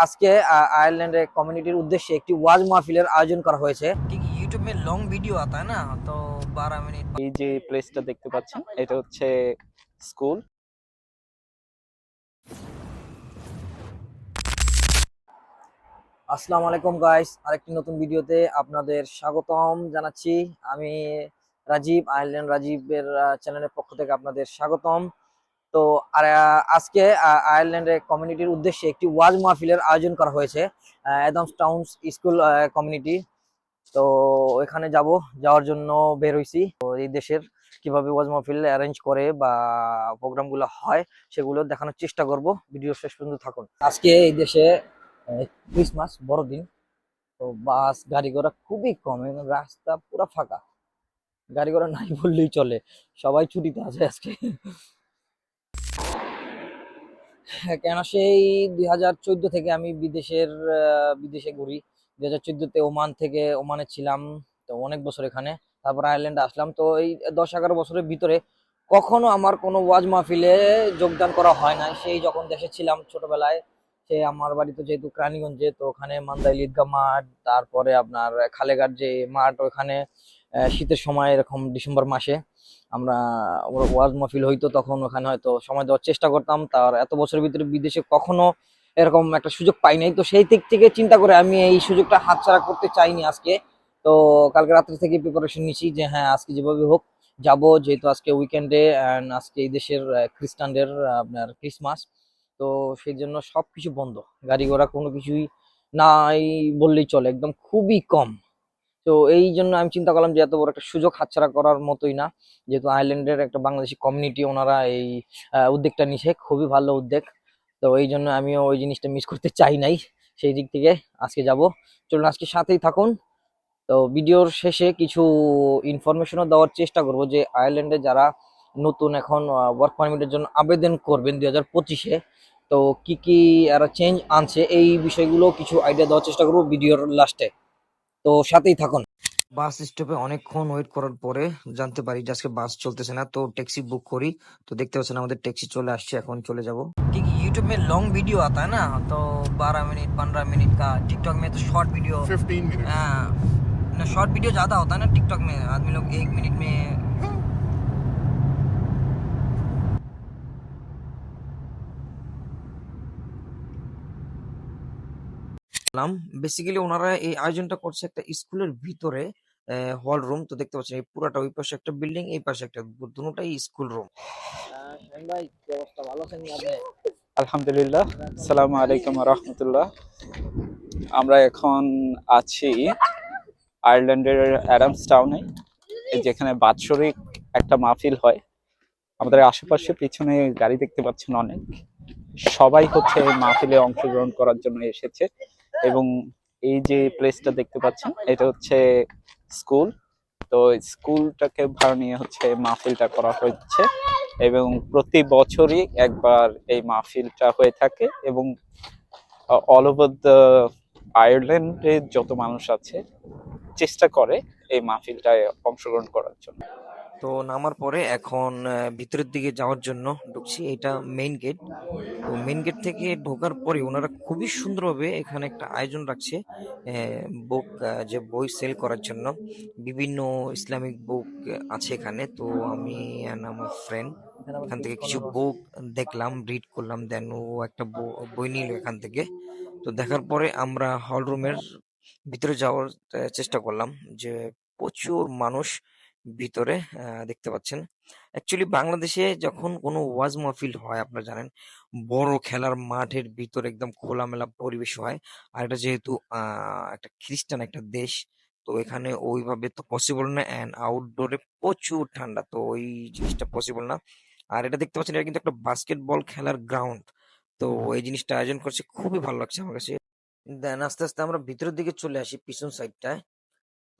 আজকে आयरलैंड कम्युनिटीर उद्देश्य একটি ওয়াজ মাহফিলের আয়োজন করা হয়েছে। ঠিক ইউটিউব में लॉन्ग वीडियो आता है ना तो 12 मिनट। এই যে প্লেসটা দেখতে পাচ্ছেন এটা হচ্ছে স্কুল। আসসালামু আলাইকুম গাইস, আরেকটি নতুন ভিডিওতে আপনাদের স্বাগতম জানাচ্ছি। আমি রাজীব, আয়ারল্যান্ড রাজীবের চ্যানেলের পক্ষ থেকে আপনাদের স্বাগতম। তো আজকে আয়ারল্যান্ডের কমিউনিটির উদ্দেশ্যে একটি ওয়াজ মাহফিলের আয়োজন করা হয়েছে অ্যাডামস টাউন্স স্কুল কমিউনিটি। তো এখানে যাওয়ার জন্য বের হইছি। তো এই দেশের কিভাবে ওয়াজ মাহফিল অ্যারেঞ্জ করে বা প্রোগ্রামগুলো হয় সেগুলো দেখানোর চেষ্টা করব। ভিডিও শেষ পর্যন্ত থাকুন। আজকে এই দেশে ক্রিসমাস বড়দিন, তো বাস গাড়ি ঘোড়া খুবই কম, রাস্তা পুরো ফাঁকা, গাড়ি ঘোড়া নাই বললেই চলে, সবাই ছুটিতে আছে আজকে। হ্যাঁ, কেন সেই 2014 থেকে আমি বিদেশে ঘুরি। 2014-তে ওমানে ছিলাম, তো অনেক বছর এখানে। তারপর আয়ারল্যান্ডে আসলাম। তো এই 10-11 বছরের ভিতরে কখনো আমার কোনো ওয়াজ মাহফিলে যোগদান করা হয় না। সেই যখন দেশে ছিলাম ছোটবেলায়, সে আমার বাড়ি তো যেহেতু ক্রানীগঞ্জে, তো ওখানে মান্দাইল ঈদগাহ মাঠ, তারপরে আপনার খালেঘাট যে মাঠ, ওখানে শীতের সময় এরকম ডিসেম্বর মাসে আমরা ওয়াজ মাহফিল হইতো, তখন ওখানে হয়তো সময় দেওয়ার চেষ্টা করতাম। তার এত বছরের ভিতরে বিদেশে কখনো এরকম একটা সুযোগ পাই নাই। তো সেই দিক থেকে চিন্তা করে আমি এই সুযোগটা হাতছাড়া করতে চাইনি আজকে। তো কালকে রাত্রে থেকে প্রিপারেশন নিছি যে হ্যাঁ, আজকে যেভাবে হোক যাব, যেহেতু আজকে উইকেন্ডে অ্যান্ড আজকে এই দেশের খ্রিস্টানদের আপনার ক্রিসমাস। তো সেই জন্য সবকিছু বন্ধ, গাড়ি ঘোড়া কোনো কিছুই নাই বললেই চলে, একদম খুবই কম। তো এই জন্য আমি চিন্তা করলাম যে এত বড় একটা সুযোগ হাতছাড়া করার মতোই না। যেহেতু আয়ারল্যান্ডের একটা বাংলাদেশি কমিউনিটি, ওনারা এই উদ্যোগটা নিছে, খুবই ভালো উদ্যোগ। তো এই জন্য আমিও ওই জিনিসটা মিস করতে চাই নাই। সেই দিক থেকে আজকে যাব। চলুন আজকে সাথেই থাকুন। তো ভিডিওর শেষে কিছু ইনফরমেশনও দেওয়ার চেষ্টা করব যে আয়ারল্যান্ডে যারা নতুন এখন ওয়ার্ক পারমিটের জন্য আবেদন করবেন 2025-এ, তো কি কি এরা চেঞ্জ আনছে এই বিষয়গুলো কিছু আইডিয়া দেওয়ার চেষ্টা করব ভিডিওর লাস্টে। তো সাথেই থাকুন। বাস স্টপে অনেকক্ষণ ওয়েট করার পরে জানতে পারি যে আজকে বাস চলতেছে না। তো ট্যাক্সি বুক করি। তো দেখতে পাচ্ছেন আমাদের ট্যাক্সি চলে আসছে, এখন চলে যাব। क्योंकि यूट्यूब में लॉन्ग वीडियो आता है ना, तो 12 मिनट 15 मिनट का। टिकटॉक में तो शॉर्ट वीडियो 15 मिनट ना, शॉर्ट वीडियो ज्यादा होता है ना टिकटॉक में, आदमी लोग 1 मिनट में। বেসিক্যালি ওনারা এই আয়োজনটা করছে একটা স্কুলের ভিতরে, হল রুম। তো দেখতে পাচ্ছেন এই পুরাটা, ওই পাশে একটা বিল্ডিং, এই পাশে একটা, দুটোটাই স্কুল রুম। শাহিন ভাই, কি অবস্থা, ভালো আছেন আপনি? আলহামদুলিল্লাহ, আসসালামু আলাইকুম ওয়া রাহমাতুল্লাহ। আমরা এখন আছি আয়ারল্যান্ডের অ্যাডামস টাউনে, যেখানে বাৎসরিক একটা মাহফিল হয়। আমাদের আশেপাশে পিছনে গাড়ি দেখতে পাচ্ছেন অনেক, সবাই হচ্ছে এই মাহফিলে অংশগ্রহণ করার জন্য এসেছে। এবং এই যে প্লেসটা দেখতে পাচ্ছেন এটা হচ্ছে স্কুল। তো স্কুলটাকে ভাড়া নিয়ে হচ্ছে মাহফিলটা করা হচ্ছে, এবং প্রতি বছরই একবার এই মাহফিলটা হয়ে থাকে। এবং অল ওভার দ্য আয়ারল্যান্ডে যত মানুষ আছে চেষ্টা করে এই মাহফিলটায় অংশগ্রহণ করার জন্য। তো নামার পরে এখন ভিতরের দিকে যাওয়ার জন্য ঢুকছি। এটা মেইন গেট। তো মেইন গেট থেকে ঢোকার পরে ওনারা খুবই সুন্দরভাবে এখানে একটা আয়োজন রাখছে বুক, যে বই সেল করার জন্য। বিভিন্ন ইসলামিক বুক আছে এখানে। তো আমি and আমার ফ্রেন্ড এখান থেকে কিছু বুক দেখলাম, রিড করলাম, দেন ও একটা বই নিল এখান থেকে। তো দেখার পরে আমরা হল রুমের ভিতরে যাওয়ার চেষ্টা করলাম। যে প্রচুর মানুষ ভিতরে দেখতে পাচ্ছেন। অ্যাকচুয়ালি বাংলাদেশে যখন কোনো ওয়াজ মাহফিল হয়, আপনারা জানেন, বড় খেলার মাঠের ভিতরে একদম খোলামেলা পরিবেশ হয়। আর এটা যেহেতু একটা খ্রিস্টান একটা দেশ, তো এখানে ওইভাবে তো পসিবল না, অ্যান্ড আউটডোরে প্রচুর ঠান্ডা, তো ওই জিনিসটা পসিবল না। আর এটা দেখতে পাচ্ছেন, এটা কিন্তু একটা বাস্কেটবল খেলার গ্রাউন্ড। তো এই জিনিসটা আয়োজন করছে, খুবই ভালো লাগছে আমার কাছে। দেন আস্তে আস্তে আমরা ভিতরের দিকে চলে আসি, পিছন সাইডটায়।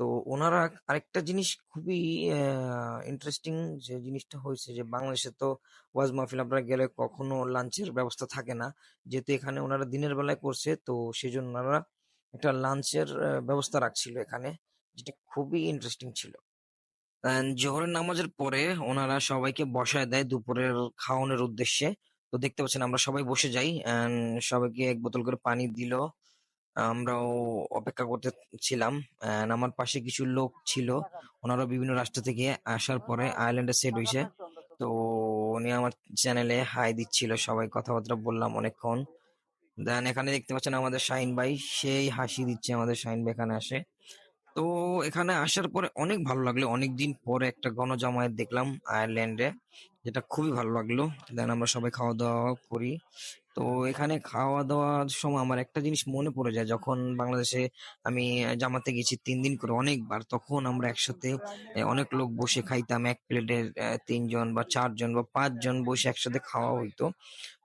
তো ওনারা আরেকটা জিনিস খুবই ইন্টারেস্টিং, যে জিনিসটা হয়েছে যে বাংলাদেশে তো ওয়াজ মাহফিল আপনারা গেলে কখনো লাঞ্চের ব্যবস্থা থাকে না। যেহেতু এখানে ওনারা দিনের বেলায় করছে, তো সেই জন্য ওনারা একটা লাঞ্চের ব্যবস্থা রাখছিল এখানে, যেটা খুবই ইন্টারেস্টিং ছিল। জোহরের নামাজের পরে ওনারা সবাইকে বসায় দেয় দুপুরের খাওয়ানোর উদ্দেশ্যে। তো দেখতে পাচ্ছেন আমরা সবাই বসে যাই এন্ড সবাইকে এক বোতল করে পানি দিল। আমরাও অপেক্ষা করতে ছিলাম। আমার পাশে কিছু লোক ছিল, ওনারা বিভিন্ন রাষ্ট্র থেকে আসার পরে আয়ারল্যান্ডে সেট হয়েছে। তো উনি আমার চ্যানেলে হাই দিচ্ছিল, সবাই কথাবার্তা বললাম অনেকক্ষণ। দেন এখানে দেখতে পাচ্ছেন আমাদের শাহিন ভাই, সেই হাসি দিচ্ছে আমাদের শাহিন ভাই এখানে আসে। তো এখানে আসার পরে অনেক ভালো লাগলো, অনেকদিন পরে একটা গণজামায়াত দেখলাম আয়ারল্যান্ডে, যেটা খুবই ভালো লাগলো। দেন আমরা সবাই খাওয়া দাওয়া করি। তো এখানে খাওয়া দাওয়ার সময় আমার একটা জিনিস মনে পড়ে যায়, যখন বাংলাদেশে আমি জামাতে গেছি 3 দিন করে অনেকবার, তখন আমরা একসাথে অনেক লোক বসে খাইতাম এক প্লেটের, 3 জন বা 4 জন বা 5 জন বসে একসাথে খাওয়া হইতো।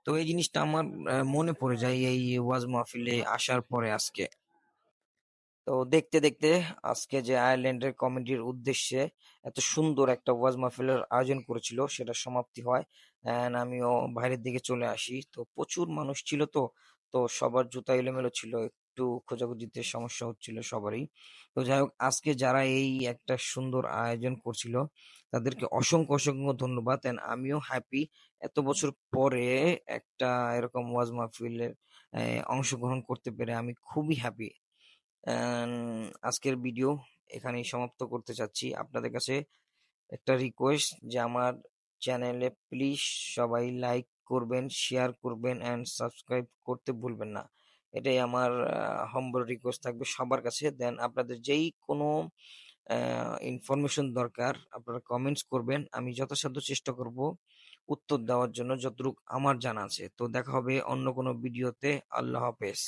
তো এই জিনিসটা আমার মনে পড়ে যায় এই ওয়াজ মাহফিলে আসার পরে আজকে। তো দেখতে দেখতে আজকে যে আয়ারল্যান্ডের কমিটির উদ্দেশ্যে এত সুন্দর একটা ওয়াজ মাহফিলের আয়োজন করেছিল সেটা সমাপ্তি হয়। আমিও বাইরের দিকে চলে আসি, তো প্রচুর মানুষ ছিল। তো তো সবার জুতা এলোমেলো ছিল, একটু খোঁজাখুঁজিতে সমস্যা হচ্ছিল সবারই। তো যাই হোক, আজকে যারা এই একটা সুন্দর আয়োজন করছিল তাদেরকে অসংখ্য অসংখ্য ধন্যবাদ। আমিও হ্যাপি এত বছর পরে একটা এরকম ওয়াজ মাহফিলের অংশগ্রহণ করতে পেরে, আমি খুবই হ্যাপি। আজকের ভিডিও এখানেই সমাপ্ত করতে চাচ্ছি। আপনাদের কাছে একটা রিকোয়েস্ট যে আমার চ্যানেলে প্লিজ সবাই লাইক করবেন, শেয়ার করবেন এন্ড সাবস্ক্রাইব করতে ভুলবেন না। এটাই আমার হাম্বল রিকোয়েস্ট থাকবে সবার কাছে। দেন আপনাদের যেই কোনো ইনফরমেশন দরকার আপনারা কমেন্টস করবেন, আমি যথাসাধ্য চেষ্টা করব উত্তর দেওয়ার জন্য যতটুকু আমার জানা আছে। তো দেখা হবে অন্য কোনো ভিডিওতে। আল্লাহ হাফেজ।